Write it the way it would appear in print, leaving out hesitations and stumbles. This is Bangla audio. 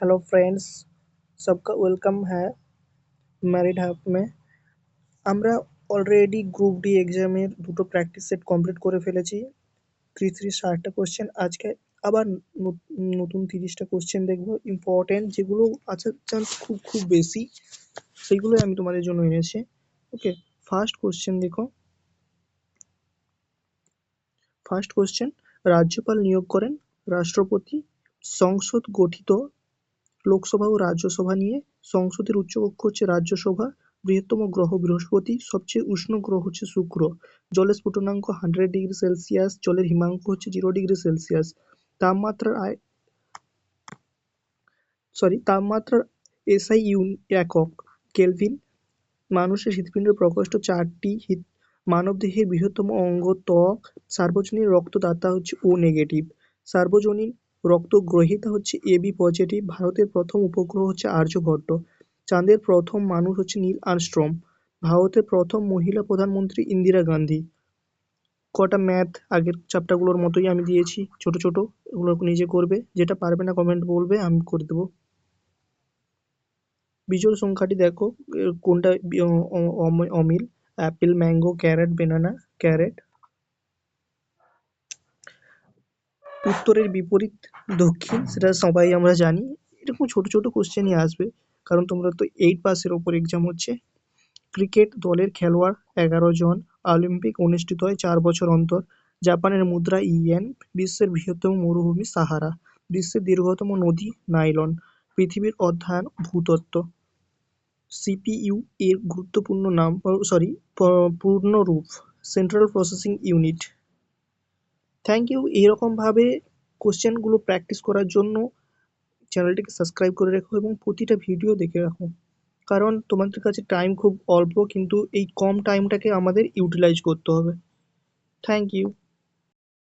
हेलो फ्रेंड्स, सबका वेलकम है ম্যারিড হাব में। আমরা অলরেডি গ্রুপ ডি এক্সামের দুটো প্র্যাকটিস সেট কমপ্লিট করে ফেলেছি। 60টা কোশ্চেন, আজকে আবার নতুন 30টা কোশ্চেন দেখবো ইম্পর্টেন্ট, যেগুলো আসার চান্স খুব খুব বেশি, সেইগুলোই আমি তোমাদের জন্য এনেছি। ওকে, ফার্স্ট কোশ্চেন দেখো। ফার্স্ট কোশ্চেন, রাজ্যপাল নিয়োগ করেন রাষ্ট্রপতি। সংসদ গঠিত লোকসভা ও রাজ্যসভা নিয়ে। সংসদের উচ্চকক্ষ হচ্ছে রাজ্যসভা। বৃহত্তম গ্রহ বৃহস্পতি। সবচেয়ে উষ্ণ গ্রহ হচ্ছে শুক্র। জলের স্ফুটনাঙ্ক 100°C। জলের হিমাঙ্ক হচ্ছে 0°C। তাপমাত্রার এসআই একক কেলভিন। মানুষের হৃৎপিণ্ডের প্রকোষ্ঠ 4টি। মানবদেহের বৃহত্তম অঙ্গ ত্বক। সার্বজনীন রক্তদাতা হচ্ছে ও নেগেটিভ। সার্বজনীন রক্তগ্রহীতা হচ্ছে এবি পজিটিভ। ভারতের প্রথম উপগ্রহ হচ্ছে আর্যভট্ট। চাঁদের প্রথম মানুষ হচ্ছে নীল আর্মস্ট্রং। ভারতের প্রথম মহিলা প্রধানমন্ত্রী ইন্দিরা গান্ধী। কটা ম্যাথ আগের চ্যাপ্টারগুলোর মতোই আমি দিয়েছি, ছোট ছোট, এগুলো নিজে করবে, যেটা পারবে না কমেন্ট বলবে, আমি করে দেবো। বিজোড় সংখ্যাটি দেখো, কোনটা অমিল। Apple, mango, carrot, banana, carrot. উত্তরের বিপরীত দক্ষিণ, সেটা সবাই আমরা জানি। এরকম ছোট ছোট কোশ্চেনই আসবে, কারণ তোমরা তো 8 পাসের ওপর এক্সাম হচ্ছে। ক্রিকেট দলের খেলোয়াড় 11 জন। অলিম্পিক অনুষ্ঠিত হয় 4 বছর অন্তর। জাপানের মুদ্রা ইয়েন। বিশ্বের বৃহত্তম মরুভূমি সাহারা। বিশ্বের দীর্ঘতম নদী নাইলন। পৃথিবীর অধ্যয়ন ভূতত্ত্ব। সিপিইউ এর গুরুত্বপূর্ণ নাম, পূর্ণ রূপ central processing unit. Thank you. এইরকমভাবে কোশ্চেনগুলো প্র্যাকটিস করার জন্য চ্যানেলটিকে সাবস্ক্রাইব করে রেখো এবং প্রতিটা ভিডিও দেখে রাখো, কারণ তোমাদের কাছে টাইম খুব অল্প, কিন্তু এই কম টাইমটাকে আমাদের ইউটিলাইজ করতে হবে। Thank you.